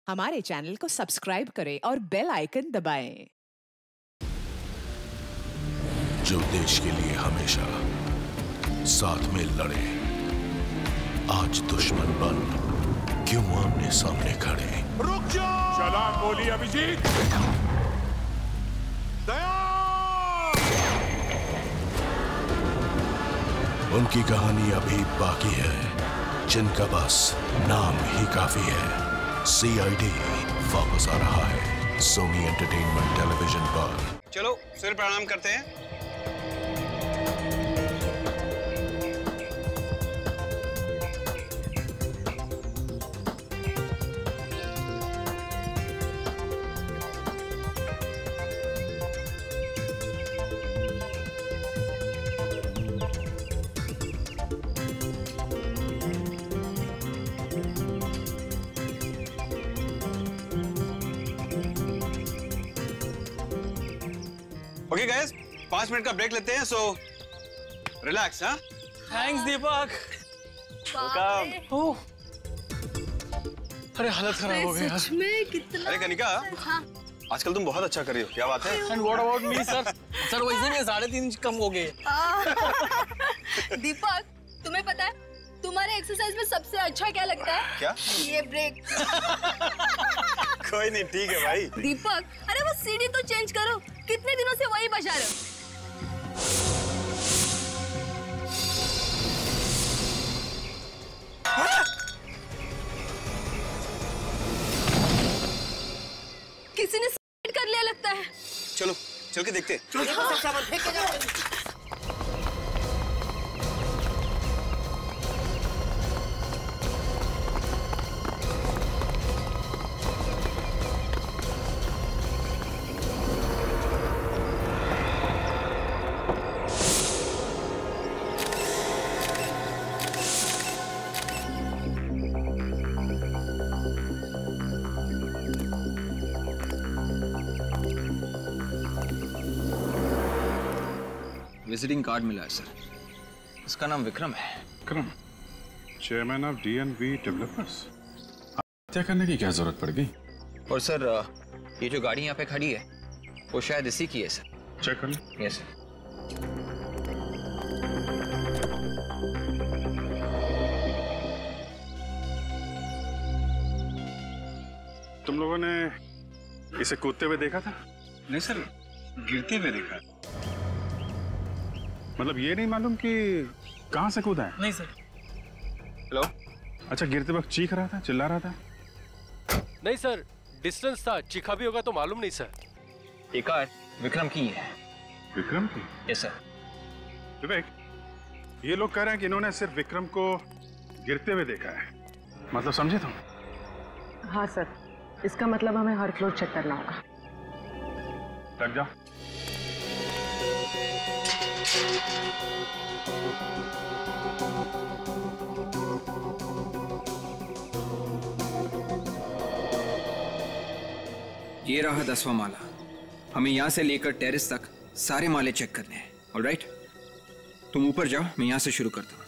हमारे चैनल को सब्सक्राइब करें और बेल आइकन दबाएं। जो देश के लिए हमेशा साथ में लड़े, आज दुश्मन बन क्यों आमने सामने खड़े। रुक जाओ! सलाम बोली अभिजीत। दया! उनकी कहानी अभी बाकी है, जिनका बस नाम ही काफी है। CID वापस आ रहा है सोनी एंटरटेनमेंट टेलीविजन पर। चलो सिर प्रणाम करते हैं। ओके गाइस, 5 मिनट का ब्रेक लेते हैं, सो रिलैक्स। हाँ, थैंक्स दीपक। वेलकम। अरे हालत खराब हो गई सच में कितना। अरे कनिका, हाँ। आजकल तुम बहुत अच्छा कर रही हो, क्या बात है? And what about me sir? Sir वैसे भी 3.5 इंच कम हो गए। दीपक, तुम्हें पता है तुम्हारे एक्सरसाइज में सबसे अच्छा क्या लगता है? क्या? ये ब्रेक। कोई नहीं, ठीक है भाई। दीपक, अरे वो सीढ़ी तो चेंज करो, कितने दिनों से वही बजा रहे हो? किसी ने कर लिया लगता है। चलो चल के देखते हैं। विजिटिंग कार्ड मिला है सर। इसका नाम विक्रम है। Vikram, chairman of DNV developers. हत्या करने की क्या जरूरत पड़ गई? और सर ये जो गाड़ी यहाँ पे खड़ी है वो शायद इसी की है सर। चेक कर लो। Yes sir. तुम लोगों ने इसे कूदते हुए देखा था? नहीं सर, गिरते हुए देखा। मतलब ये नहीं मालूम कि कहां से कूदा है? नहीं सर। हेलो। अच्छा, गिरते वक्त चीख रहा था, चिल्ला रहा था? नहीं सर, डिस्टेंस था, चीखा भी होगा तो मालूम नहीं सर। ये कार विक्रम की है। विक्रम की? Yes sir. विवेक, ये लोग कह रहे हैं कि इन्होंने सिर्फ विक्रम को गिरते हुए देखा है। मतलब समझे तुम? हाँ सर, इसका मतलब हमें हर फ्लोर चेक करना होगा। लग जाओ। ये रहा 10वां माला। हमें यहाँ से लेकर टेरेस तक सारे माले चेक करने हैं। ऑलराइट, तुम ऊपर जाओ, मैं यहाँ से शुरू करता हूँ।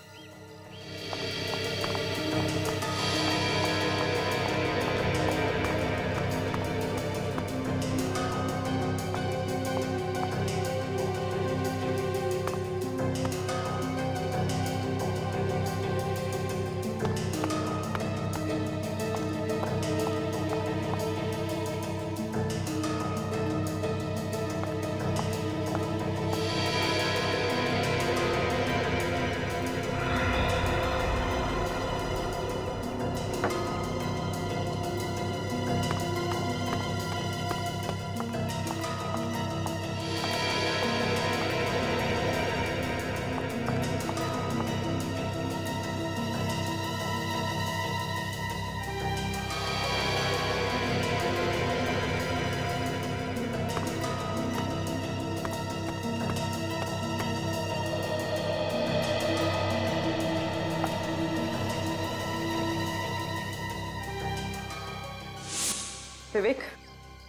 विवेक,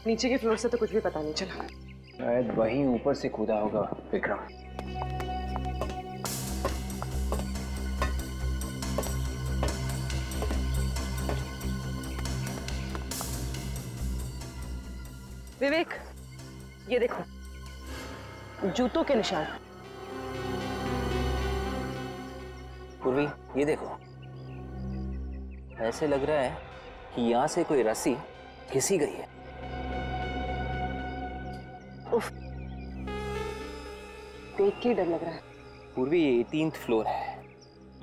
नीचे के फ्लोर से तो कुछ भी पता नहीं चला। शायद वहीं ऊपर से कूदा होगा विक्रम। विवेक, ये देखो, जूतों के निशान। पूर्वी, ये देखो, ऐसे लग रहा है कि यहाँ से कोई रस्सी घिसी गई है। उफ, देख के डर लग रहा है। पूर्वी, ये 18th फ्लोर है।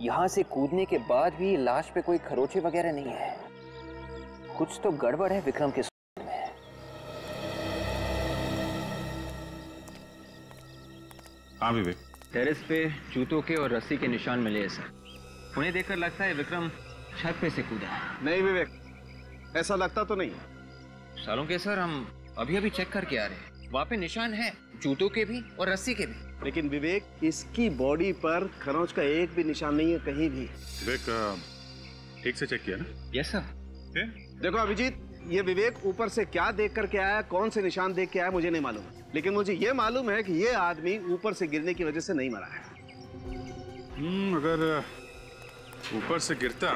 यहाँ से कूदने के बाद भी लाश पे कोई खरोचे वगैरह नहीं है। कुछ तो गड़बड़ है विक्रम के में। हाँ विवेक, टेरेस पे जूतों के और रस्सी के निशान मिले हैं सर। उन्हें देखकर लगता है विक्रम छत पे से कूदा है। नहीं विवेक, ऐसा लगता तो नहीं। सालों के सर, हम अभी चेक करके आ रहे हैं। वहाँ पे निशान है, जूतों के भी और रस्सी के भी। लेकिन विवेक, इसकी बॉडी पर खरोंच का एक भी निशान नहीं है कहीं भी। विवेक, ठीक से चेक किया ना? Yes sir. देखो अभिजीत, ये विवेक ऊपर से क्या देख करके आया, कौन से निशान देख के आया, मुझे नहीं मालूम, लेकिन मुझे ये मालूम है कि ये आदमी ऊपर से गिरने की वजह से नहीं मरा है। अगर ऊपर से गिरता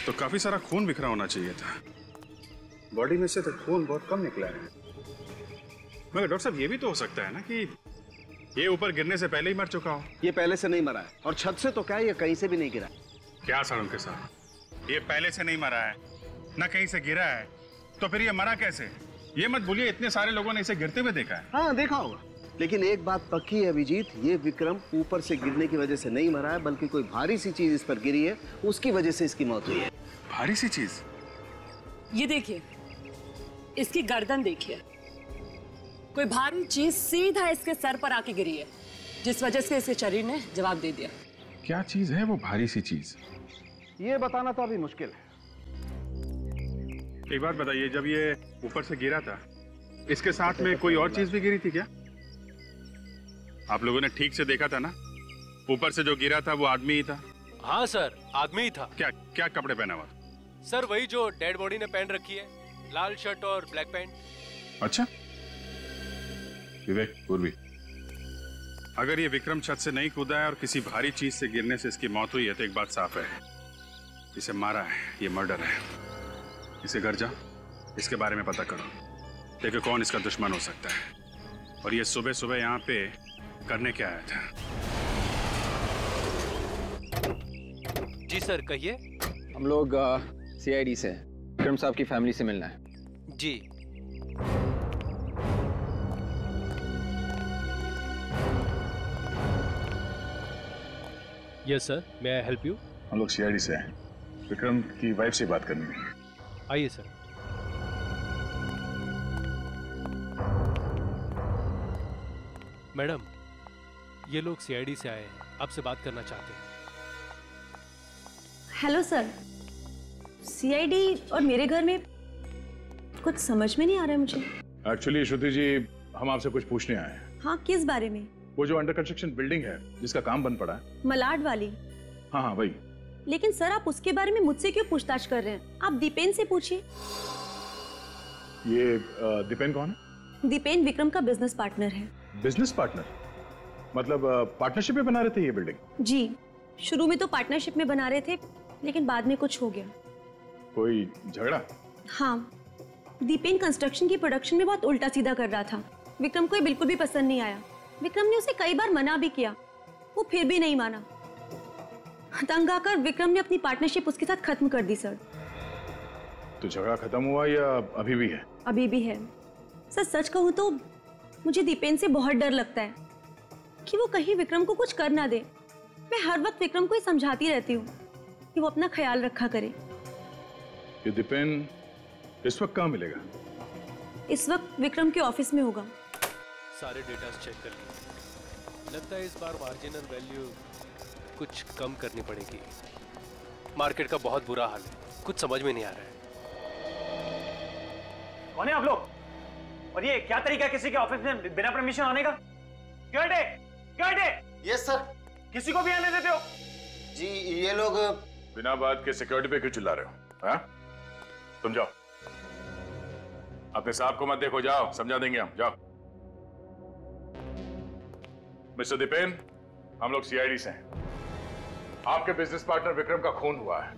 तो काफी सारा खून बिखरा होना चाहिए था। बॉडी में से तो खून बहुत कम निकला है। मगर डॉक्टर साहब, ये भी तो हो सकता है ना कि ये ऊपर गिरने से पहले ही मर चुका हो। ये पहले से नहीं मरा है, और छत से तो क्या, ये कहीं से भी नहीं गिरा। क्या सालों के साथ, ये पहले से नहीं मरा है, ना कहीं से गिरा है, तो फिर ये मरा कैसे? ये मत भूलिए, इतने सारे लोगों ने इसे गिरते हुए देखा है। हाँ, देखा होगा, लेकिन एक बात पक्की है अभिजीत, ये विक्रम ऊपर से गिरने की वजह से नहीं मरा है, बल्कि कोई भारी सी चीज इस पर गिरी है, उसकी वजह से इसकी मौत हुई है। भारी सी चीज? ये देखिए, इसकी गर्दन देखिए, कोई भारी चीज सीधा इसके सर पर आके गिरी है, जिस वजह से इसके शरीर ने जवाब दे दिया। क्या चीज है वो भारी सी चीज? ये बताना तो अभी मुश्किल है। एक बात बताइए, जब ये ऊपर से गिरा था, इसके साथ में कोई और चीज भी गिरी थी क्या? आप लोगों ने ठीक से देखा था ना? ऊपर से जो गिरा था वो आदमी ही था। हाँ सर, आदमी ही था। क्या क्या कपड़े पहना हुआ था? सर वही जो डेड बॉडी ने पहन रखी है, लाल शर्ट और ब्लैक पैंट। अच्छा विवेक, पूर्वी, अगर ये विक्रम छत से नहीं कूदा है और किसी भारी चीज से गिरने से इसकी मौत हुई है, तो एक बात साफ है, इसे मारा है, ये मर्डर है। इसे घर जा, इसके बारे में पता करो, देखो कौन इसका दुश्मन हो सकता है, और ये सुबह सुबह यहाँ पे करने क्या आया था। जी सर, कहिए। हम लोग CID से विक्रम साहब की फैमिली से मिलना है। जी। Yes sir, may I help you? हम लोग CID से हैं, विक्रम की वाइफ से बात करनी है। आइए सर। मैडम, ये लोग CID से आए हैं, आपसे बात करना चाहते हैं। हेलो सर, CID और मेरे घर में कुछ समझ में नहीं आ रहा है मुझे। एक्चुअली श्रुति जी, हम आपसे कुछ पूछने आए हैं। हाँ, किस बारे में? वो जो अंडर कंस्ट्रक्शन बिल्डिंग है जिसका काम बंद पड़ा है। मलाड वाली? हाँ हाँ, वही। लेकिन सर, आप उसके बारे में मुझसे क्यों पूछताछ कर रहे हैं? आप दीपेन से पूछिए। ये दीपेन कौन है? दीपेन विक्रम का बिजनेस पार्टनर है। Business partner? मतलब पार्टनरशिप में बना रहे थे ये बिल्डिंग? जी, शुरू में तो पार्टनरशिप में बना रहे थे, लेकिन बाद में कुछ हो गया। कोई झगड़ा? हाँ, दीपेन कंस्ट्रक्शन की प्रोडक्शन में बहुत उल्टा सीधा कर रहा था। विक्रम को ये बिल्कुल भी पसंद नहीं आया। विक्रम ने उसे कई बार मना भी किया, वो फिर भी नहीं माना। तंग आकर विक्रम ने अपनी पार्टनरशिप उसके साथ खत्म कर दी सर। तो झगड़ा खत्म हुआ या अभी भी है? अभी भी है सर। सच कहूँ तो मुझे दीपेन से बहुत डर लगता है कि वो कहीं विक्रम को कुछ कर ना दे। मैं हर वक्त विक्रम को ही समझाती रहती हूँ कि वो अपना ख्याल रखा करे। ये दीपेन इस वक्त कहाँ मिलेगा? इस वक्त विक्रम के ऑफिस में होगा। सारे डेटा चेक कर लिए, लगता है इस बार मार्जिनल वैल्यू कुछ कम करनी पड़ेगी। मार्केट का बहुत बुरा हाल है, कुछ समझ में नहीं आ रहा है। कौन है आप लोग? और ये क्या तरीका है किसी के ऑफिस में बिना परमिशन आने का? गार्ड! Yes sir. किसी को भी आने देते हो? जी, ये लोग बिना बात के सिक्योरिटी पे क्यों चिल्ला रहे हो? हाँ? तुम जाओ, अपने साहब को मत देखो, जाओ, समझा देंगे हम, जाओ। मिस्टर दीपेन, हम लोग CID से हैं। आपके बिजनेस पार्टनर विक्रम का खून हुआ है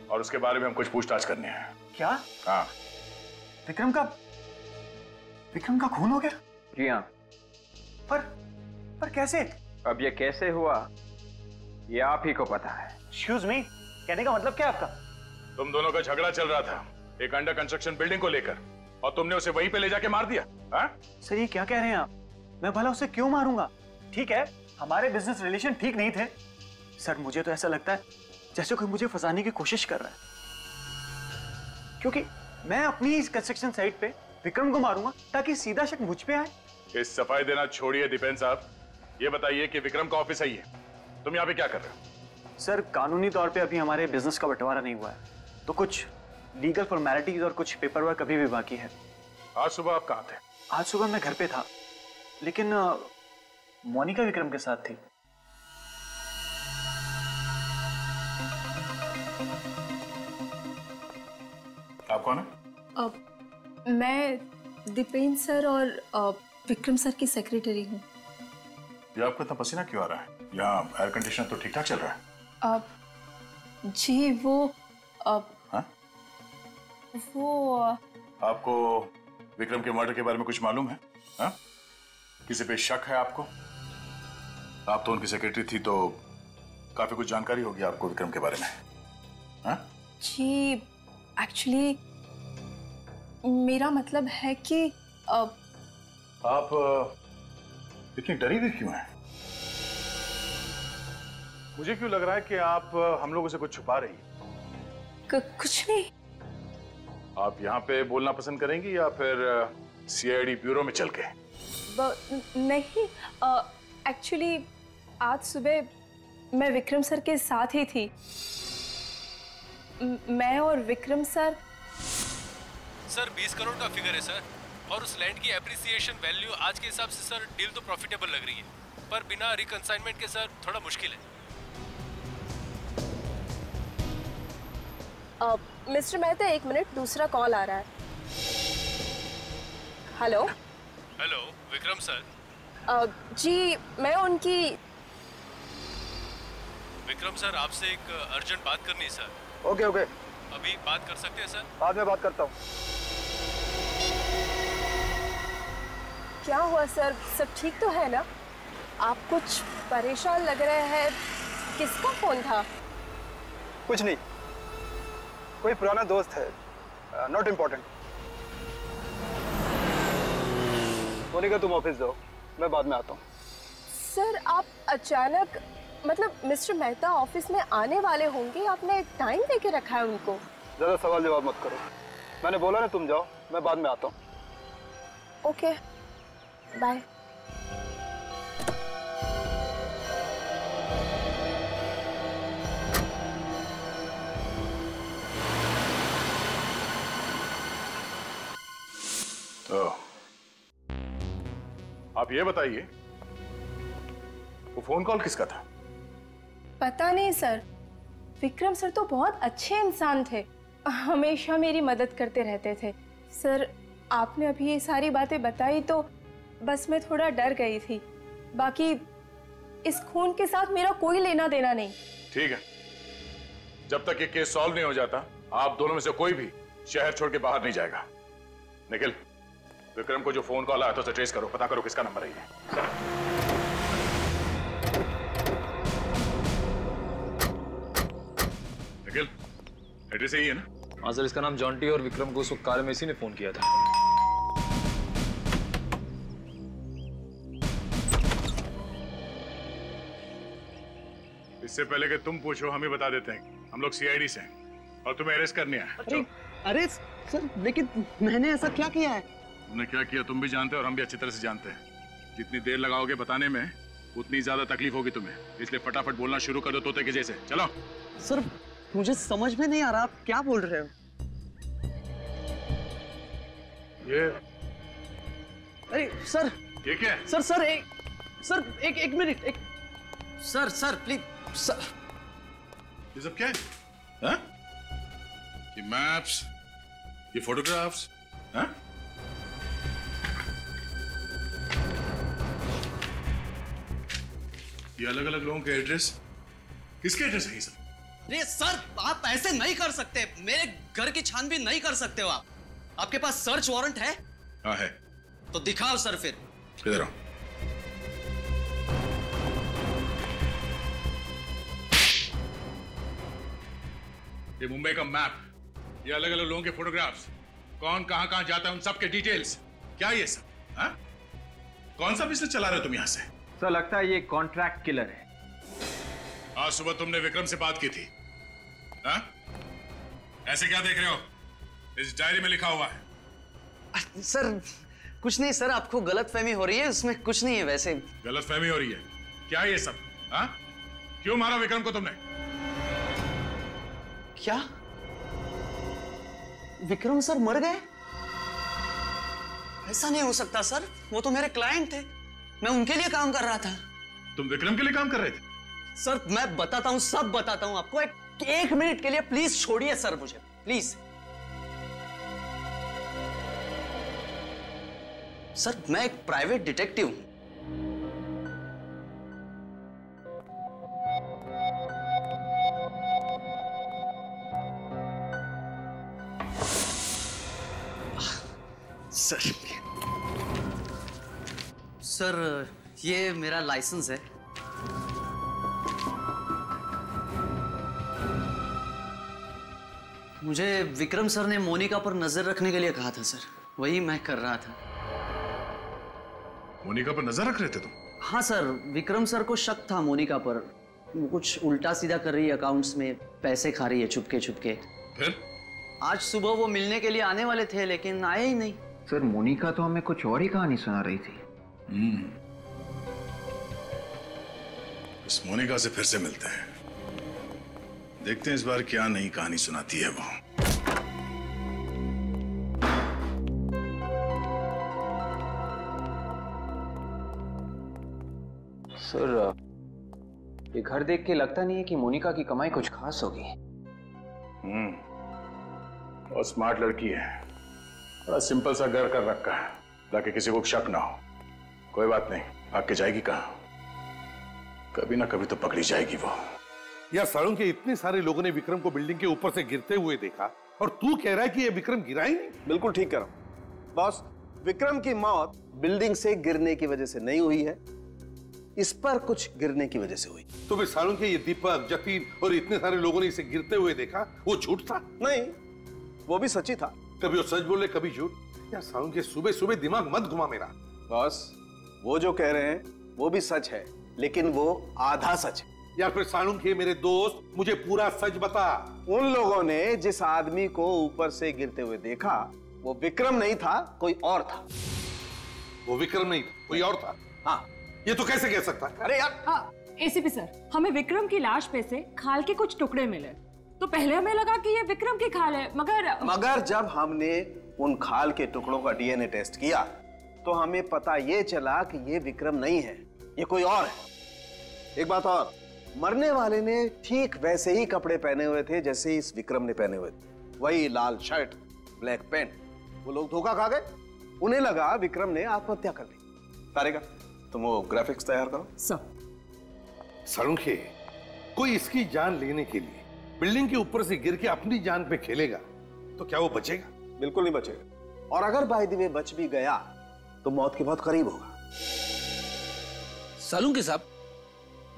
और उसके बारे में हम कुछ पूछताछ करनी है। क्या? हाँ, विक्रम का खून हो गया? जी हाँ। पर कैसे? अब ये कैसे हुआ ये आप ही को पता है। एक्सक्यूज मी, कहने का मतलब क्या आपका? तुम दोनों का झगड़ा चल रहा था एक अंडर कंस्ट्रक्शन बिल्डिंग को लेकर, और तुमने उसे वहीं पे ले जाके मार दिया। हाँ? सर ये क्या कह रहे हैं आप? मैं भला उसे क्यों मारूंगा? ठीक है, हमारे बिजनेस रिलेशन ठीक नहीं थे। सर मुझे तो ऐसा लगता है जैसे कोई मुझे फंसाने की कोशिश कर रहा है, क्योंकि मैं अपनी इस कंस्ट्रक्शन साइट पे विक्रम को मारूंगा ताकि सीधा शक मुझ पे आए। इस सफाई देना छोड़िए दीपेन साहब, ये बताइए कि विक्रम का ऑफिस है ये, तुम यहाँ पे क्या कर रहे हो? सर कानूनी तौर पे अभी हमारे बिजनेस का बंटवारा नहीं हुआ है, तो कुछ लीगल फॉर्मेलिटीज और कुछ पेपर वर्क अभी भी बाकी है। आज सुबह आप कहाँ थे? आज सुबह मैं घर पे था, लेकिन मोनिका विक्रम के साथ थी। आप कौन है? मैं दीपेन सर और विक्रम सर की सेक्रेटरी हूँ। ये आपको इतना पसीना क्यों आ रहा है? यहाँ एयर कंडीशनर तो ठीक ठाक चल रहा है। जी वो आपको विक्रम के मर्डर के बारे में कुछ मालूम है? हा? किसी पे शक है आपको? आप तो उनकी सेक्रेटरी थी तो काफी कुछ जानकारी होगी आपको विक्रम के बारे में। हा? जी एक्चुअली मेरा मतलब है कि आप इतनी डरी हुई क्यों हैं? मुझे क्यों लग रहा है कि आप हम लोगों से कुछ छुपा रही हैं? कुछ नहीं। आप यहाँ पे बोलना पसंद करेंगी या फिर सीआईडी ब्यूरो में चल के? नहीं, एक्चुअली आज सुबह मैं विक्रम सर के साथ ही थी। मैं और विक्रम सर 20 करोड़ का फिगर है सर, और उस लैंड की एप्रिसिएशन वैल्यू आज के हिसाब से सर डील तो प्रॉफिटेबल लग रही है, पर बिना रिकंसाइनमेंट के सर थोड़ा मुश्किल है। मिस्टर मेहता एक मिनट, दूसरा कॉल आ रहा है। Hello Vikram sir. जी मैं उनकी। विक्रम सर आपसे एक अर्जेंट बात करनी है सर। ओके अभी बात कर सकते हैं सर? बाद में बात करता हूँ। क्या हुआ सर, सब ठीक तो है ना? आप कुछ परेशान लग रहे हैं, किसका फोन था? कुछ नहीं, कोई पुराना दोस्त है, नॉट इम्पोर्टेंट। मोनिका तुम ऑफिस जाओ, मैं बाद में आता हूँ। सर आप अचानक, मतलब मिस्टर मेहता ऑफिस में आने वाले होंगे, आपने टाइम देके रखा है उनको? ज्यादा सवाल जवाब मत करो, मैंने बोला ना तुम जाओ, मैं बाद में आता हूँ। Okay bye. तो आप ये बताइए वो फोन कॉल किसका था? पता नहीं सर, विक्रम सर तो बहुत अच्छे इंसान थे, हमेशा मेरी मदद करते रहते थे। सर आपने अभी ये सारी बातें बताई तो बस मैं थोड़ा डर गई थी, बाकी इस खून के साथ मेरा कोई लेना देना नहीं। ठीक है, जब तक ये केस सॉल्व नहीं हो जाता आप दोनों में से कोई भी शहर छोड़ के बाहर नहीं जाएगा। निखिल, विक्रम को जो फोन कॉल आया था उसे ट्रेस करो, पता करो किसका नंबर है ये। निखिल, एड्रेस यही है ना? हाँ सर, इसका नाम जॉन्टी और विक्रम को उस वक्त कार में इसी ने फोन किया था। इससे पहले कि तुम पूछो हम ही बता देते हैं, हम लोग सीआईडी से हैं और तुम्हें अरेस्ट करने आए। अरे सर, लेकिन मैंने ऐसा क्या किया है? तुमने क्या किया तुम भी जानते हो और हम भी अच्छी तरह से जानते हैं। जितनी देर लगाओगे बताने में उतनी ज्यादा तकलीफ होगी तुम्हें, इसलिए फटाफट बोलना शुरू कर दो तोते के जैसे। चलो। सर मुझे समझ में नहीं आ रहा आप क्या बोल रहे हो। ये अरे सर, ये क्या है? सर एक मिनट, सर प्लीज सर। ये सब क्या है? हाँ? ये मैप्स, ये फोटोग्राफ्स, हाँ? ये अलग अलग लोगों के एड्रेस, किसके एड्रेस है ये सब? अरे सर आप ऐसे नहीं कर सकते, मेरे घर की छानबीन नहीं कर सकते हो आप। आपके पास सर्च वारंट है? हाँ है। तो दिखाओ सर फिर। इधर आओ। ये मुंबई का मैप, ये अलग अलग लोगों के फोटोग्राफ्स, कौन कहां कहां जाता है उन सब के डिटेल्स, क्या ये सब? हाँ? कौन सा बिजनेस चला रहे हो तुम यहां से? सर लगता है ये कॉन्ट्रैक्ट किलर है। आज सुबह तुमने विक्रम से बात की थी, हाँ? ऐसे क्या देख रहे हो? इस डायरी में लिखा हुआ है। सर कुछ नहीं सर, आपको गलतफहमी हो रही है, उसमें कुछ नहीं है। वैसे गलतफहमी हो रही है? क्या ये सब? हाँ? क्यों मारा विक्रम को तुमने? क्या विक्रम सर मर गए? ऐसा नहीं हो सकता सर, वो तो मेरे क्लाइंट थे, मैं उनके लिए काम कर रहा था। तुम विक्रम के लिए काम कर रहे थे? सर मैं बताता हूं, सब बताता हूं आपको। एक मिनट के लिए प्लीज छोड़िए सर मुझे, प्लीज। सर मैं एक प्राइवेट डिटेक्टिव हूं। सर ये मेरा लाइसेंस है। मुझे विक्रम सर ने मोनिका पर नजर रखने के लिए कहा था सर, वही मैं कर रहा था। मोनिका पर नजर रख रहे थे तुम? हाँ सर, विक्रम सर को शक था मोनिका पर, वो कुछ उल्टा सीधा कर रही है, अकाउंट्स में पैसे खा रही है चुपके चुपके। फिर आज सुबह वो मिलने के लिए आने वाले थे लेकिन आए ही नहीं। सर मोनिका तो हमें कुछ और ही कहानी सुना रही थी। इस मोनिका से फिर से मिलते हैं, देखते हैं इस बार क्या नई कहानी सुनाती है वो। सर ये घर देख के लगता नहीं है कि मोनिका की कमाई कुछ खास होगी। और स्मार्ट लड़की है, बड़ा सिंपल सा घर कर रखा है ताकि किसी को शक ना हो। कोई बात नहीं, भाग के जाएगी कहाँ? कभी ना कभी तो पकड़ी जाएगी वो। यार सालों के इतने सारे लोगों ने विक्रम को बिल्डिंग के ऊपर से गिरते हुए देखा और तू कह रहा है कि ये विक्रम गिरा ही नहीं? बिल्कुल ठीक कह रहा हूं बॉस। विक्रम की मौत बिल्डिंग से गिरने की वजह से नहीं हुई है, इस पर कुछ गिरने की वजह से हुई। तो फिर सालों के ये दीपक, जतीन और इतने सारे लोगों ने इसे गिरते हुए देखा, वो झूठ था? नहीं, वो भी सच्ची था। कभी वो सच बोले कभी झूठ। यार सालों के सुबह सुबह दिमाग मत घुमा मेरा। बॉस वो जो कह रहे हैं वो भी सच है, लेकिन वो आधा सच है। यार फिर सालून के मेरे दोस्त, मुझे पूरा सच बता। उन लोगों ने जिस आदमी को ऊपर से गिरते हुए देखा वो विक्रम नहीं था, कोई और था। वो विक्रम नहीं था, कोई और था? हाँ। ये तो कैसे कह सकता है? अरे यार एसीपी सर, हमें विक्रम की लाश पे से खाल के कुछ टुकड़े मिले, तो पहले हमें लगा कि ये विक्रम की खाल है, मगर जब हमने उन खाल के टुकड़ों का डीएनए टेस्ट किया तो हमें पता ये चला कि ये विक्रम नहीं है, ये कोई और है। एक बात और, मरने वाले ने ठीक वैसे ही कपड़े पहने हुए थे जैसे इस विक्रम ने पहने हुए थे, वही लाल शर्ट, ब्लैक पैंट। वो लोग धोखा खा गए, उन्हें लगा विक्रम ने आत्महत्या कर ली। तारिका तुम वो ग्राफिक्स तैयार करो। सरुखे, कोई इसकी जान लेने के लिए बिल्डिंग के ऊपर से गिर के अपनी जान पे खेलेगा तो क्या वो बचेगा? बिल्कुल नहीं बचेगा, और अगर बाय द वे बच भी गया तो मौत के बहुत करीब होगा। सालूंके साहब,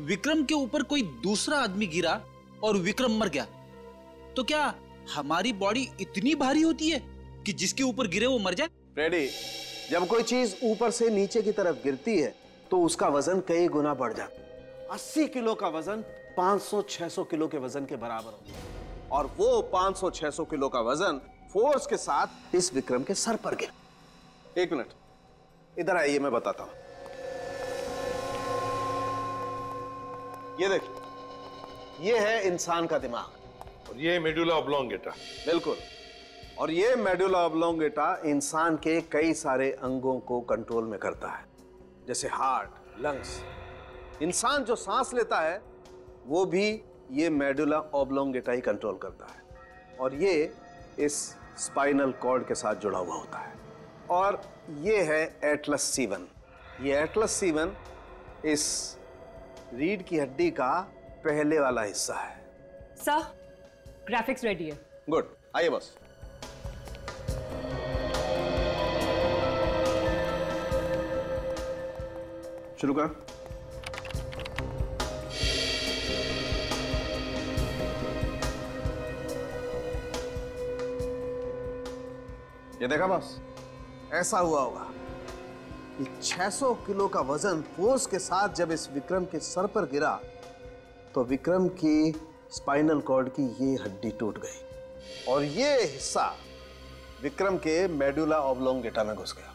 विक्रम के ऊपर कोई दूसरा आदमी गिरा और विक्रम मर गया, तो क्या हमारी बॉडी इतनी भारी होती है कि जिसके ऊपर गिरे वो मर जाए? फ्रेडी, जब कोई चीज ऊपर से नीचे की तरफ गिरती है तो उसका वजन कई गुना बढ़ जाता है। 80 किलो का वजन 500-600 किलो के वजन के बराबर होता है, और वो 500-600 किलो का वजन फोर्स के साथ इस विक्रम के सर पर गिरा। एक मिनट इधर आइए, मैं बताता हूं। ये देखिए, ये है इंसान का दिमाग और ये मेडुला ऑब्लोंगेटा। बिल्कुल, और ये मेडुला ऑब्लोंगेटा इंसान के कई सारे अंगों को कंट्रोल में करता है, जैसे हार्ट, लंग्स। इंसान जो सांस लेता है वो भी ये मेडुला ऑब्लोंगेटा ही कंट्रोल करता है, और ये इस स्पाइनल कॉर्ड के साथ जुड़ा हुआ होता है। और ये है एटलस C1। ये एटलस C1 इस रीढ़ की हड्डी का पहले वाला हिस्सा है। सर, ग्राफिक्स रेडी है। गुड, आइए बस। शुरू कर। ये देखा बॉस, ऐसा हुआ होगा कि 600 किलो का वजन फोर्स के साथ जब इस विक्रम के सर पर गिरा तो विक्रम की स्पाइनल कॉर्ड की ये हड्डी टूट गई और ये हिस्सा विक्रम के मेडुला ऑब्लोंगेटा में घुस गया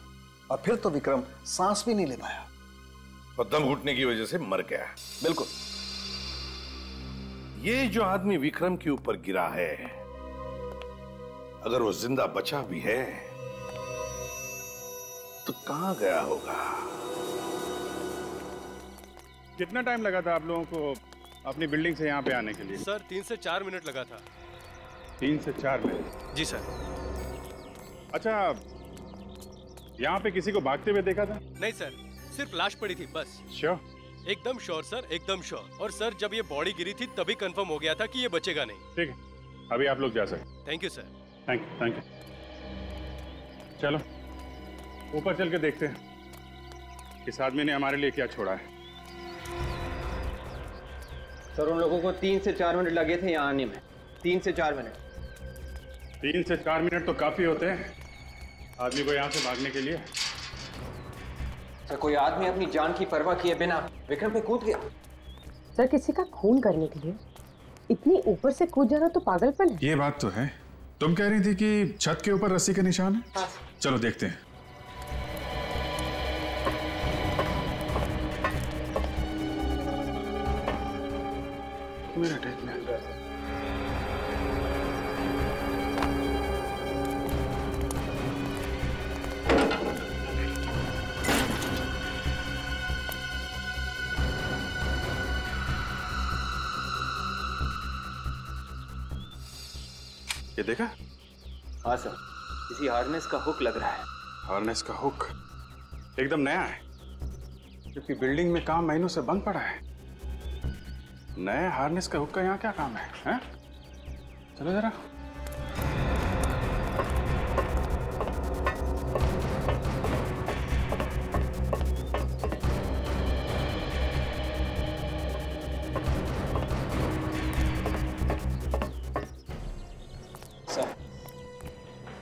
और फिर तो विक्रम सांस भी नहीं ले पाया और दम घुटने की वजह से मर गया। बिल्कुल। ये जो आदमी विक्रम के ऊपर गिरा है, अगर वो जिंदा बचा भी है तो कहां गया होगा? कितना टाइम लगा था आप लोगों को अपनी बिल्डिंग से यहाँ पे आने के लिए? सर 3 से 4 मिनट लगा था। 3 से 4 मिनट? जी सर। अच्छा, यहाँ पे किसी को भागते हुए देखा था? नहीं सर, सिर्फ लाश पड़ी थी बस। श्योर? एकदम श्योर सर, एकदम श्योर। और सर जब ये बॉडी गिरी थी तभी कंफर्म हो गया था कि ये बचेगा नहीं। ठीक है, अभी आप लोग जा सकते। Thank you sir. Thank you, thank you. चलो ऊपर चल के देखते हैं इस आदमी ने हमारे लिए क्या छोड़ा है। सर उन लोगों को 3 से 4 मिनट लगे थे यहाँ आने में। 3 से 4 मिनट। 3 से 4 मिनट तो काफी होते हैं आदमी को यहाँ से भागने के लिए। सर कोई आदमी अपनी जान की परवाह किए बिना विक्रम पे कूद गया। सर किसी का खून करने के लिए इतनी ऊपर से कूद जाना तो पागलपन है। ये बात तो है। तुम कह रही थी कि छत के ऊपर रस्सी के निशान है? हाँ। चलो देखते हैं। ये देखा? हाँ सर, किसी हार्नेस का हुक लग रहा है। हार्नेस का हुक एकदम नया है क्योंकि बिल्डिंग में काम महीनों से बंद पड़ा है। नए हार्नेस का हुक का यहाँ क्या काम है, हैं? चलो जरा।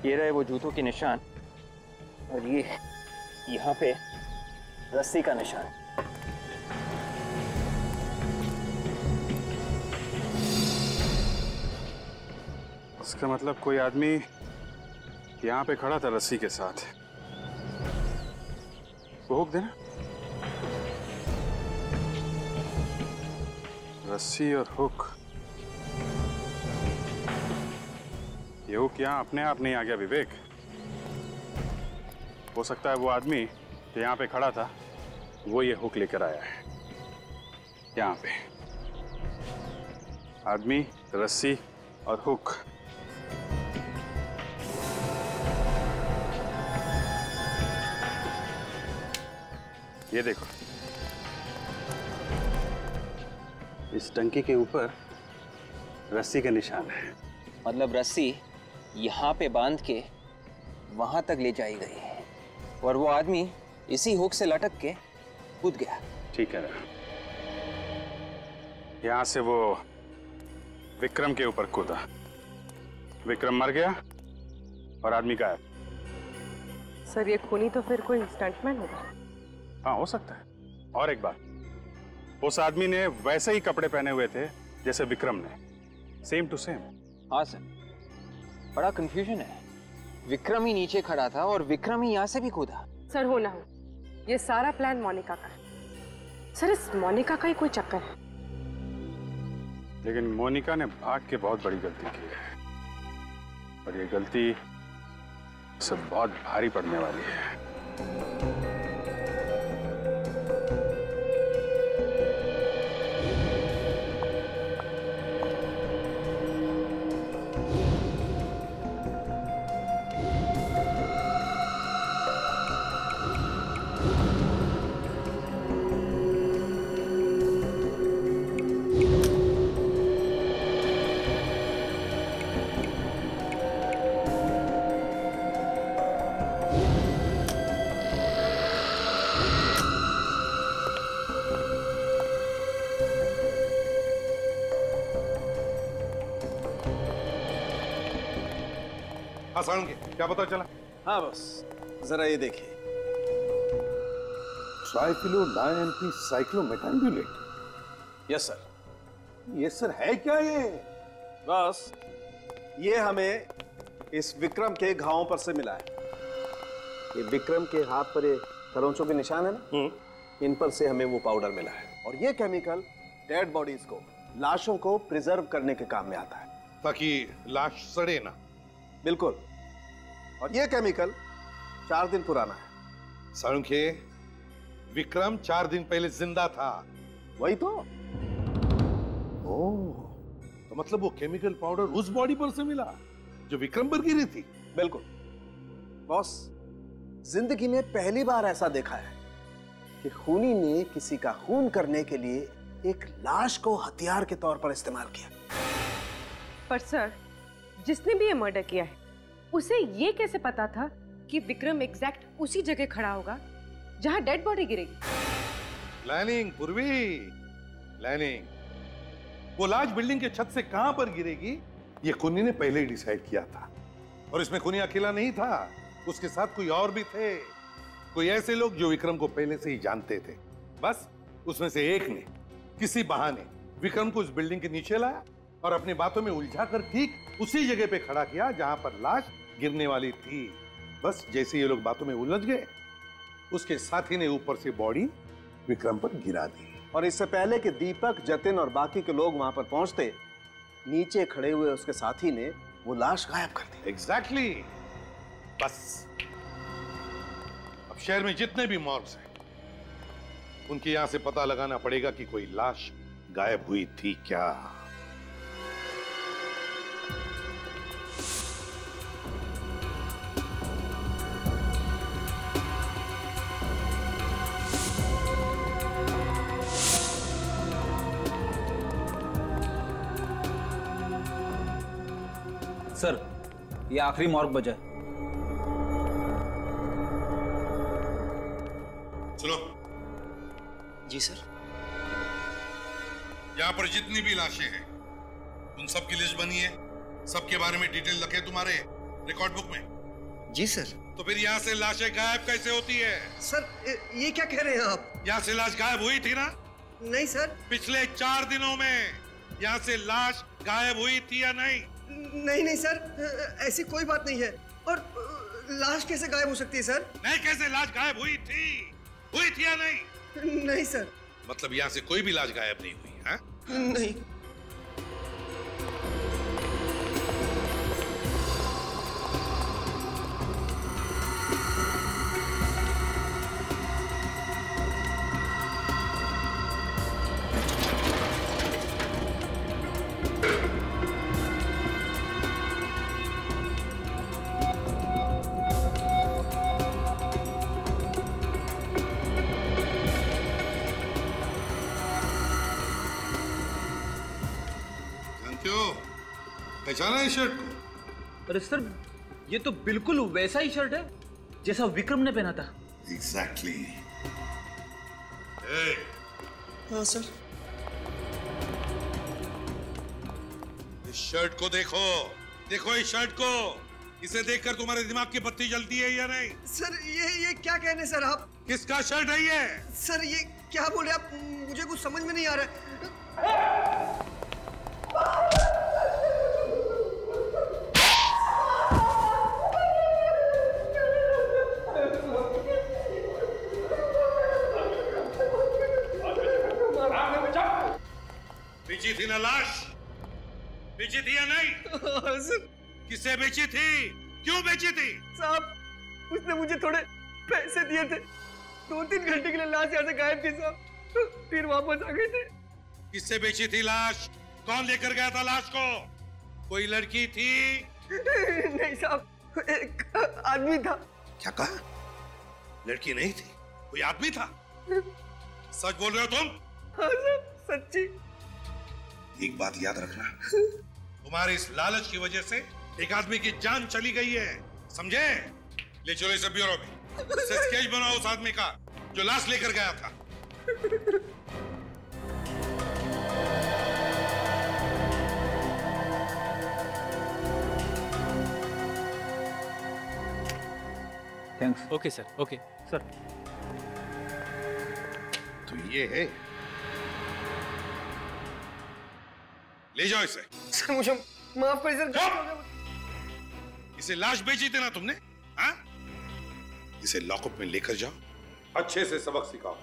ये रहे वो जूतों के निशान और ये यहाँ पे रस्सी का निशान। इसका मतलब कोई आदमी यहाँ पे खड़ा था रस्सी के साथ। वो हुक देना। रस्सी और हुक। ये हुक यहाँ अपने आप नहीं आ गया विवेक। हो सकता है वो आदमी जो यहाँ पे खड़ा था वो ये हुक लेकर आया है। यहाँ पे आदमी, रस्सी और हुक। ये देखो, इस टंकी के ऊपर रस्सी का निशान है। मतलब रस्सी यहाँ पे बांध के वहां तक ले जाई गई और वो आदमी इसी हुक से लटक के कूद गया। ठीक है, यहाँ से वो विक्रम के ऊपर कूदा। विक्रम मर गया और आदमी गायब। सर ये खूनी तो फिर कोई स्टंटमैन होगा। हाँ हो सकता है। और एक बात, उस आदमी ने वैसे ही कपड़े पहने हुए थे जैसे विक्रम ने, सेम टू सेम। हाँ सर, बड़ा कंफ्यूजन है। विक्रम ही नीचे खड़ा था और विक्रम ही यहाँ से भी कूदा। सर हो ना हो, ये सारा प्लान मोनिका का है। सर इस मोनिका का ही कोई चक्कर है। लेकिन मोनिका ने भाग के बहुत बड़ी गलती की है और ये गलती सब बहुत भारी पड़ने वाली है। हाँ सालुंखे, क्या पता चला? हाँ बस, जरा ये देखिए। ट्राइक्लोडायनपी साइक्लोमेथैम्बुलेट। Yes sir. ये सर है क्या ये? बस ये हमें इस विक्रम के घावों पर से मिला है। ये विक्रम के हाथ पर ये खरोंचों के निशान है ना, इन पर से हमें वो पाउडर मिला है। और ये केमिकल डेड बॉडीज को, लाशों को प्रिजर्व करने के काम में आता है, ताकि लाश सड़े ना। बिल्कुल। और ये केमिकल 4 दिन पुराना है। सालुंखे, विक्रम 4 दिन पहले जिंदा था। वही तो। ओह, तो मतलब वो केमिकल पाउडर उस बॉडी पर से मिला जो विक्रम पर गिरी थी। बिल्कुल बॉस, जिंदगी में पहली बार ऐसा देखा है कि खूनी ने किसी का खून करने के लिए एक लाश को हथियार के तौर पर इस्तेमाल किया। पर सर, जिसने भी ये मर्डर किया है उसे ये कैसे पता था कि विक्रम एग्जैक्ट उसी जगह खड़ा होगा जहां डेड बॉडी गिरेगी? प्लानिंग पूर्वी, प्लानिंग। वो लाश बिल्डिंग के छत से कहां पर गिरेगी ये खूनी ने पहले ही डिसाइड किया था। और इसमें खूनी अकेला नहीं था, उसके साथ कोई और भी थे, कोई ऐसे लोग जो विक्रम को पहले से ही जानते थे। बस उसमें से एक ने किसी बहाने विक्रम को उस बिल्डिंग के नीचे लाया और अपनी बातों में उलझा कर ठीक उसी जगह पे खड़ा किया जहां पर लाश गिरने वाली थी। बस जैसे ये लोग बातों में उलझ गए, उसके साथी ने ऊपर से बॉडी विक्रम पर गिरा दी। और इससे पहले कि दीपक, जतिन और बाकी के लोग वहां पर पहुंचते, नीचे खड़े हुए उसके साथी ने वो लाश गायब कर दी। एग्जैक्टली। बस अब शहर में जितने भी मॉर्ग्स हैं उनके यहां से पता लगाना पड़ेगा कि कोई लाश गायब हुई थी क्या। सर, ये आखिरी मॉर्ग बजा है। सुनो। जी सर। यहाँ पर जितनी भी लाशें हैं उन सब की लिस्ट बनी है, सबके बारे में डिटेल लिखे तुम्हारे रिकॉर्ड बुक में। जी सर। तो फिर यहाँ से लाशें गायब कैसे होती है? सर, ये क्या कह रहे हैं आप? यहाँ से लाश गायब हुई थी ना? नहीं सर। पिछले 4 दिनों में यहाँ से लाश गायब हुई थी या नहीं? नहीं सर, ऐसी कोई बात नहीं है। और लाश कैसे गायब हो सकती है सर? नहीं, कैसे लाश गायब हुई थी या नहीं? नहीं सर। मतलब यहाँ से कोई भी लाश गायब नहीं हुई है? नहीं। पहचाना है शर्ट को? अरे सर, ये तो बिल्कुल वैसा ही शर्ट है जैसा विक्रम ने पहना था। एग्जैक्टली। हाँ सर। इस शर्ट को देखो, देखो इस शर्ट को। इसे देखकर तुम्हारे दिमाग की बत्ती जलती है या नहीं? सर, ये क्या कह रहे हैं सर आप? किसका शर्ट है ये? सर, ये क्या बोले आप? मुझे कुछ समझ में नहीं आ रहा है। बेची थी ना लाश? बेची थी या नहीं? सर। किसे बेची थी? क्यों बेची थी? साहब, उसने मुझे थोड़े पैसे दिए थे। 2-3 घंटे के लिए लाश यहाँ से गायब थी साहब, फिर वापस आ गए थे। किससे बेची थी लाश? कौन लेकर गया था लाश को? कोई लड़की थी? नहीं साहब, एक आदमी था। क्या कहा? लड़की नहीं थी, कोई आदमी था? सच बोल रहे हो तुम? हाँ साहब, सच्ची। एक बात याद रखना, तुम्हारे इस लालच की वजह से एक आदमी की जान चली गई है, समझे? ले चलो इसे ब्यूरो में, इसे स्केच बनाओ उस आदमी का जो लाश लेकर गया था। Thanks. Okay sir, okay sir. तो ये है, ले जाओ इसे। सर मुझे माफ कर सर। इसे लाश बेची थी ना तुमने? हाँ? इसे लॉकअप में लेकर जाओ, अच्छे से सबक सिखाओ।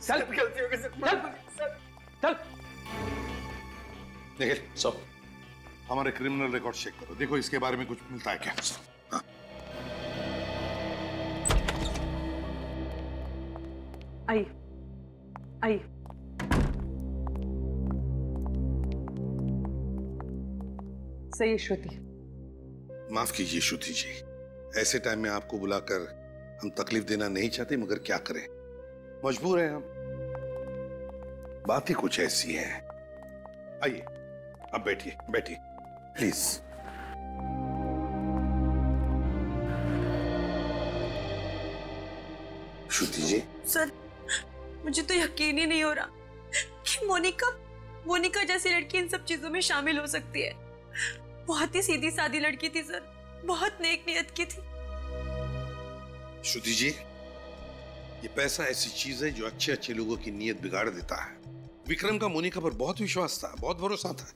सर गलती हो गई सर। चल। निखिल, सब हमारे क्रिमिनल रिकॉर्ड चेक करो, देखो इसके बारे में कुछ मिलता है क्या। हाँ। आई सही श्रुति। माफ कीजिए श्रुति जी, ऐसे टाइम में आपको बुलाकर हम तकलीफ देना नहीं चाहते, मगर क्या करें, मजबूर हैं हम। बात ही कुछ ऐसी है। आइए, अब बैठिए बैठिए प्लीज। Shruti ji. सर, मुझे तो यकीन ही नहीं हो रहा कि मोनिका जैसी लड़की इन सब चीजों में शामिल हो सकती है। बहुत ही सीधी सादी लड़की थी सर, बहुत नेक नियत की थी। श्रुति जी, ये पैसा ऐसी चीज है जो अच्छे अच्छे लोगों की नीयत बिगाड़ देता है। विक्रम का मोनिका पर बहुत विश्वास था, बहुत भरोसा था,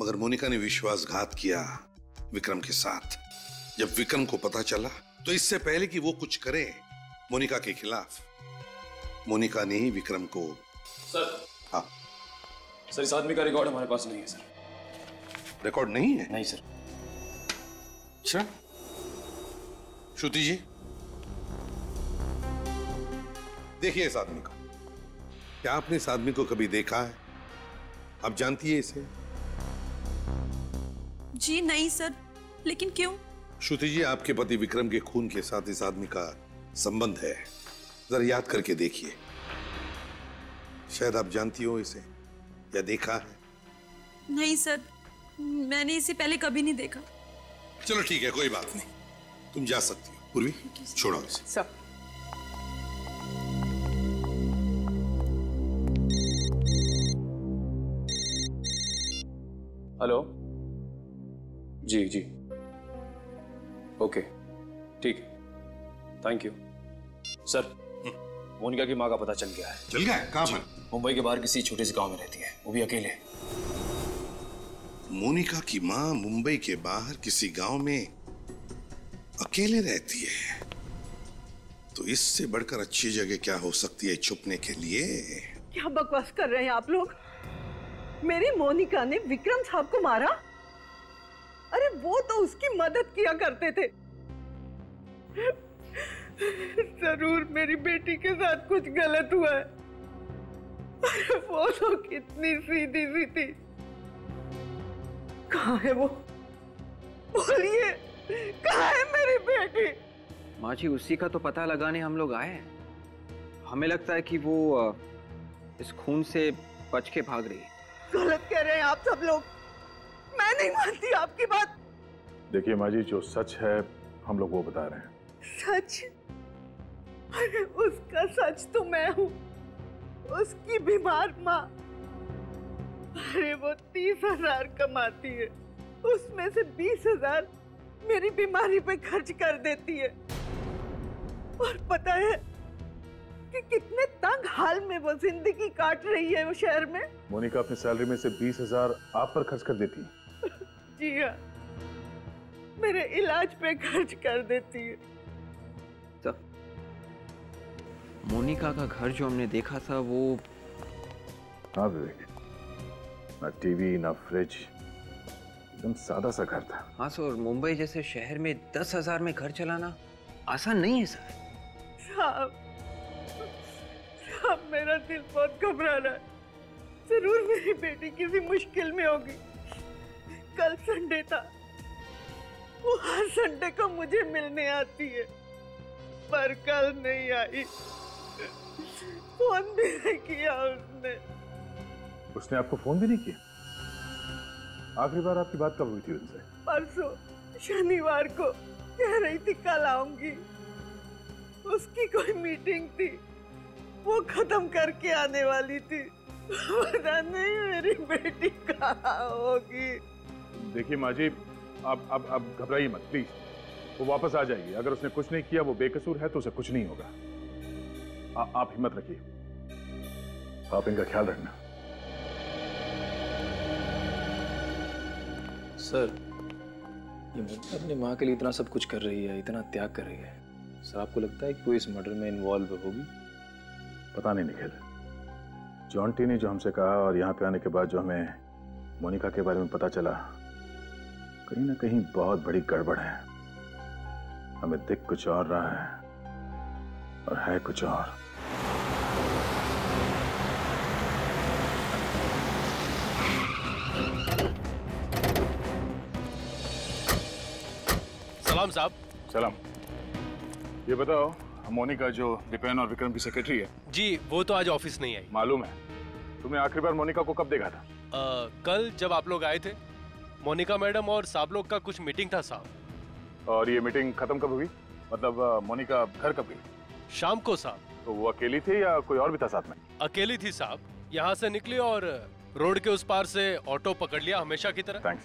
मगर मोनिका ने विश्वासघात किया विक्रम के साथ। जब विक्रम को पता चला तो इससे पहले कि वो कुछ करे मोनिका के खिलाफ, मोनिका ने ही विक्रम को। सर। हाँ सर, इस आदमी का रिकॉर्ड हमारे पास नहीं है सर। रिकॉर्ड नहीं है? नहीं सर। अच्छा, श्रुति जी देखिए इस आदमी को, क्या आपने इस आदमी को कभी देखा है? आप जानती है इसे? जी नहीं सर, लेकिन क्यों? श्रुति जी, आपके पति विक्रम के खून के साथ इस आदमी का संबंध है, जरा याद करके देखिए, शायद आप जानती हो इसे या देखा है। नहीं सर, मैंने इसे पहले कभी नहीं देखा। चलो ठीक है, कोई बात नहीं, तुम जा सकती हो। पूर्वी, छोड़ो इसे। सब हेलो जी जी, ओके ठीक है, थैंक यू सर। मोनिका की माँ का पता चल गया है। चल गया है? कहाँ पर? मुंबई के बाहर किसी छोटे से गांव में रहती है, वो भी अकेले। मोनिका की माँ मुंबई के बाहर किसी गांव में अकेले रहती है, तो इससे बढ़कर अच्छी जगह क्या हो सकती है छुपने के लिए? क्या बकवास कर रहे हैं आप लोग? मेरी मोनिका ने विक्रम साहब को मारा? अरे वो तो उसकी मदद किया करते थे। जरूर मेरी बेटी के साथ कुछ गलत हुआ है। अरे वो तो कितनी सीधी सी थी। कहाँ है वो? बोलिए, कहाँ है मेरी बेटी? माँ जी, उसी का तो पता लगाने हम लोग आए हैं। हमें लगता है कि वो इस खून से बच के भाग रही है। गलत कह रहे हैं आप सब लोग, मैं नहीं मानती आपकी बात। देखिए माँ जी, जो सच है हम लोग वो बता रहे हैं। सच? अरे उसका सच तो मैं हूँ, उसकी बीमार माँ। अरे वो 30,000 कमाती है, उसमें से 20,000 मेरी बीमारी पे खर्च कर देती है। और पता है कि कितने तंग हाल में वो जिंदगी काट रही है वो शहर में। मोनिका अपनी सैलरी में से 20,000 आप पर खर्च कर देती है? जी हाँ, मेरे इलाज पे खर्च कर देती है। तो मोनिका का घर जो हमने देखा था वो। हाँ विवेक, ना टीवी ना फ्रिज, एकदम सादा सा घर था। हाँ सर, मुंबई जैसे शहर में 10,000 में घर चलाना आसान नहीं है सर। साहब, मेरा दिल बहुत घबरा रहा है। जरूर मेरी बेटी किसी मुश्किल में होगी। कल संडे था, वो हर संडे को मुझे मिलने आती है, पर कल नहीं आई। फोन भी नहीं किया उसने। उसने आपको फोन भी नहीं किया? आखिरी बार आपकी बात कब हुई थी उनसे? परसों शनिवार को, कह रही थी कल आऊंगी। उसकी कोई मीटिंग थी, वो खत्म करके आने वाली थी। पता नहीं मेरी बेटी कहाँ होगी। देखिए माँ जी, आप घबराइए मत प्लीज। वो वापस आ जाएगी। अगर उसने कुछ नहीं किया, वो बेकसूर है, तो उसे कुछ नहीं होगा। आप हिम्मत रखिए, आप इनका ख्याल रखना। सर, ये मोनिका अपनी माँ के लिए इतना सब कुछ कर रही है, इतना त्याग कर रही है। सर, आपको लगता है कि कोई इस मर्डर में इन्वॉल्व होगी? पता नहीं निखिल, जॉन्टी ने जो हमसे कहा और यहाँ पे आने के बाद जो हमें मोनिका के बारे में पता चला, कहीं ना कहीं बहुत बड़ी गड़बड़ है। हमें दिख कुछ और रहा है और है कुछ और। सलाम साहब। सलाम। ये बताओ, मोनिका जो दीपेन और विक्रम की सेक्रेटरी है। जी, वो तो आज ऑफिस नहीं आई। मालूम है। तुमने आखिरी बार मोनिका को कब देखा था? कल जब आप लोग आए थे। मोनिका मैडम और साहब लोग का कुछ मीटिंग था साहब। और ये मीटिंग खत्म कब हुई? मतलब मोनिका घर कब गई? शाम को साहब। तो वो अकेली थी या कोई और भी था साथ में? अकेली थी साहब। यहाँ से निकली और रोड के उस पार से ऑटो पकड़ लिया, हमेशा की तरह। थैंक्स।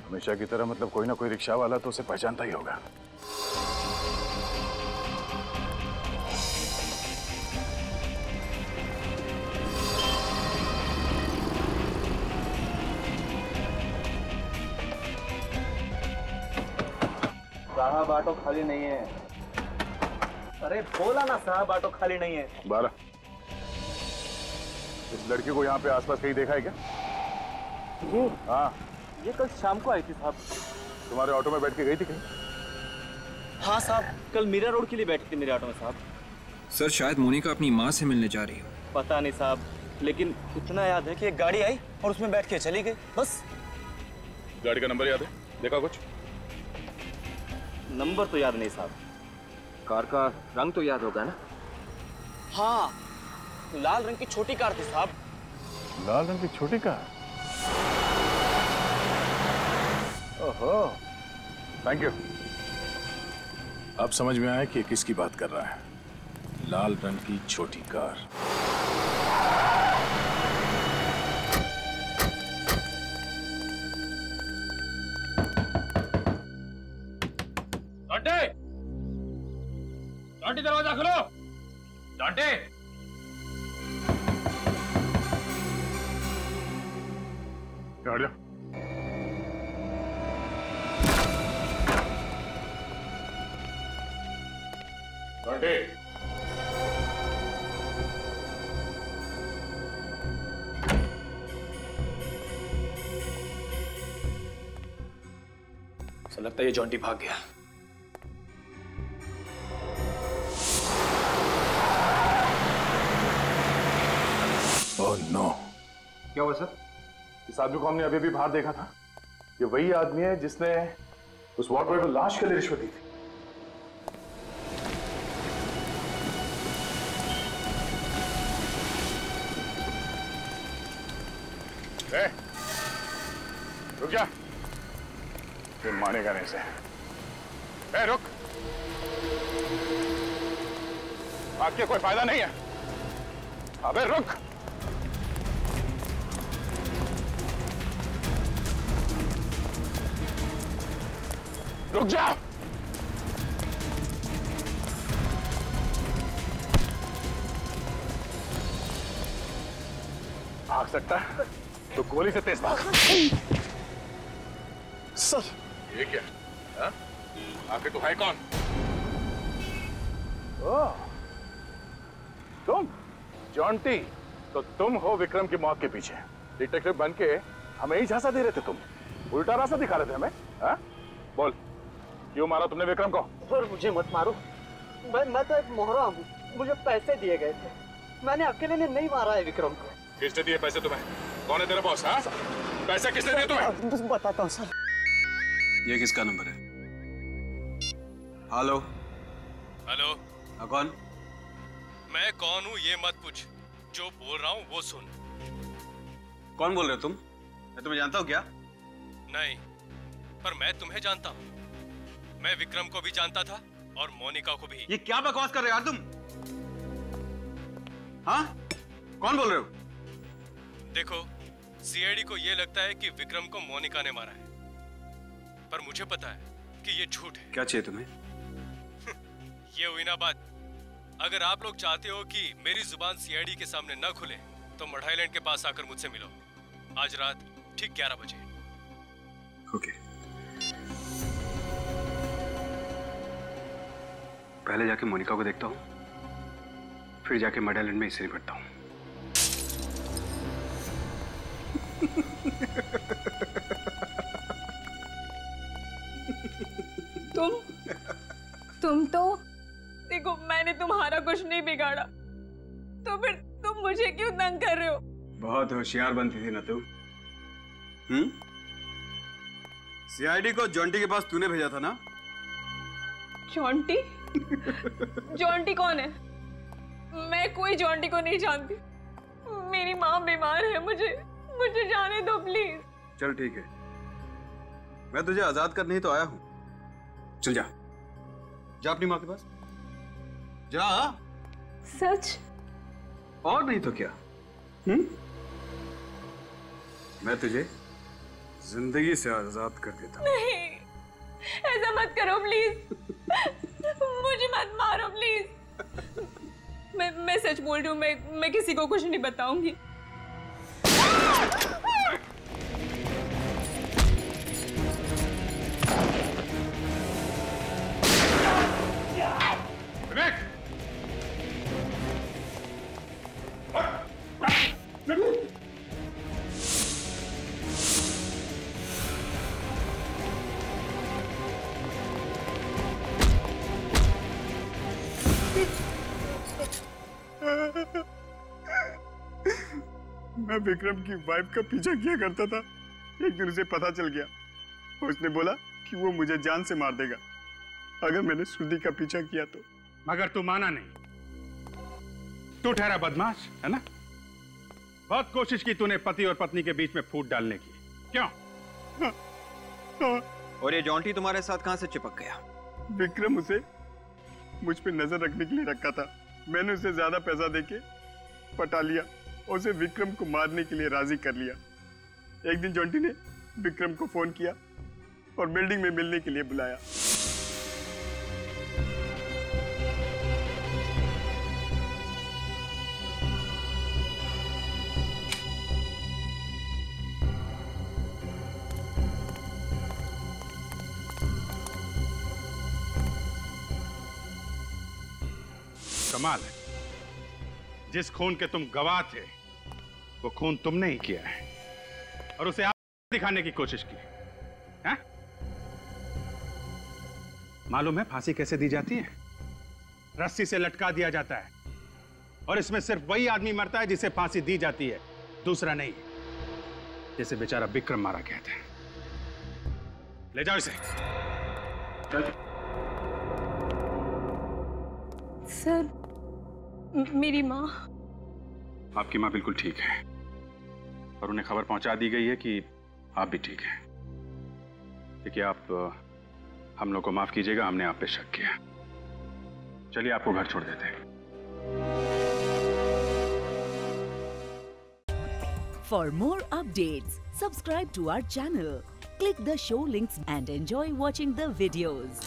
हमेशा की तरह मतलब कोई ना कोई रिक्शा वाला तो उसे पहचानता ही होगा। साहब, ऑटो खाली नहीं है। अरे बोला ना साहब, ऑटो खाली नहीं है। 12। इस लड़की को यहाँ पे आसपास कहीं देखा है क्या? ये? हाँ। ये कल शाम को आई थी साहब। तुम्हारे ऑटो में बैठ के गई थी कहीं? हाँ साहब, कल मीरा रोड के लिए बैठी थी मेरे ऑटो में साहब। सर, शायद मोनिका अपनी माँ से मिलने जा रही हो। पता नहीं साहब, लेकिन इतना याद है कि एक गाड़ी आई और उसमें बैठ के चली गई, बस। गाड़ी का नंबर याद है? देखा कुछ? नंबर तो याद नहीं साहब। कार का रंग तो याद होगा ना? हाँ, लाल रंग की छोटी कार थी साहब। लाल रंग की छोटी कार? ओहो, थैंक यू। अब समझ में आया कि किसकी बात कर रहा है। लाल रंग की छोटी कार। जॉन्टी! जॉन्टी, दरवाजा खोलो! जॉन्टी! गाड़ी जॉन्टी! ऐसा लगता है ये जॉन्टी भाग गया। Oh no. क्या हुआ सर? इस आदमी को हमने अभी भी बाहर देखा था। ये वही आदमी है जिसने उस वार्ड बॉय को लाश के लिए रिश्वत दी थी। रुक जा, ये मानेगा नहीं से। रुक, भाग के कोई फायदा नहीं है। अबे रुक। रुक जा। भाग सकता है तो गोली से तेज भाग। सर, ये क्या? हाँ? आखिर तू है कौन? ओह, तुम जॉन्टी? तो तुम हो विक्रम की मौत के पीछे। डिटेक्टिव बन के हमें ही झांसा दे रहे थे तुम। उल्टा रास्ता दिखा रहे थे हमें। हाँ? बोल, क्यों मारा तुमने विक्रम को? सर, मुझे मत मारो। मैं तो एक मोहरा हूँ। मुझे पैसे दिए गए थे। मैंने अकेले ने नहीं मारा है विक्रम को। किसने दिए पैसे तुम्हें? कौन है तेरा बॉस? हाँ? पैसे किसने दिए तुम्हें? बताता हूँ सर। ये किसका नंबर है? हेलो? हेलो? हाँ, कौन? मैं कौन हूँ ये मत पूछ, जो बोल रहा हूँ वो सुन। कौन बोल रहे हो तुम? मैं तुम्हें जानता हूँ क्या? नहीं, पर मैं तुम्हें जानता हूँ। मैं विक्रम को भी जानता था और मोनिका को भी। ये क्या बकवास कर रहे हो यार तुम? हाँ? कौन बोल रहे हो? देखो, सीआईडी को ये लगता है कि विक्रम को मोनिका ने मारा है, पर मुझे पता है कि ये झूठ है। क्या चाहिए तुम्हें? ये हुई ना बात। अगर आप लोग चाहते हो कि मेरी जुबान सीआईडी के सामने न खुले तो मड आइलैंड के पास आकर मुझसे मिलो आज रात ठीक 11 बजे। ओके। पहले जाके मोनिका को देखता हूँ, फिर जाके मड आइलैंड में इसे निपटता हूँ। तुम तो देखो मैंने तुम्हारा कुछ नहीं बिगाड़ा, तो फिर तुम मुझे क्यों तंग कर रहे हो? बहुत होशियार बनती थी ना तू। सीआईडी को जॉन्टी के पास तूने भेजा था ना? जॉन्टी? जॉन्टी कौन है? मैं कोई जॉन्टी को नहीं जानती। मेरी माँ बीमार है, मुझे जाने दो प्लीज। चल ठीक है, मैं तुझे आजाद करने ही तो आया हूं। चल जा, जा अपनी माँ के पास जा। सच? और नहीं तो क्या? मैं तुझे जिंदगी से आजाद कर देता हूं। नहीं, ऐसा मत करो प्लीज। मुझे मत मारो प्लीज। मैं सच बोल रही हूँ, मैं किसी को कुछ नहीं बताऊंगी। मैं विक्रम की वाइफ का पीछा किया करता था। एक दिन उसे पता चल गया, उसने बोला कि वो मुझे जान से मार देगा अगर मैंने श्रुति का पीछा किया तो। मगर तू माना नहीं, तू ठहरा बदमाश है ना। बहुत कोशिश की तूने पति और पत्नी के बीच में फूट डालने की, क्यों? और ये जॉन्टी तुम्हारे साथ कहां से चिपक गया? विक्रम उसे मुझ पे नजर रखने के लिए रखा था। मैंने उसे ज्यादा पैसा देके पटा लिया, उसे विक्रम को मारने के लिए राजी कर लिया। एक दिन जॉन्टी ने विक्रम को फोन किया और बिल्डिंग में मिलने के लिए बुलाया। कमाल है, जिस खून के तुम गवाह थे वो खून तुमने ही किया है और उसे आप दिखाने की कोशिश की है? मालूम है फांसी कैसे दी जाती है? रस्सी से लटका दिया जाता है और इसमें सिर्फ वही आदमी मरता है जिसे फांसी दी जाती है, दूसरा नहीं। जैसे बेचारा विक्रम मारा गया था। ले जाओ इसे। सर, मेरी माँ। आपकी माँ बिल्कुल ठीक है और उन्हें खबर पहुंचा दी गई है कि आप भी ठीक हैं। देखिए, आप हम लोग को माफ कीजिएगा, हमने आप पे शक किया। चलिए आपको घर छोड़ देते हैं। For more updates, subscribe to our channel, click the show links and enjoy watching the videos.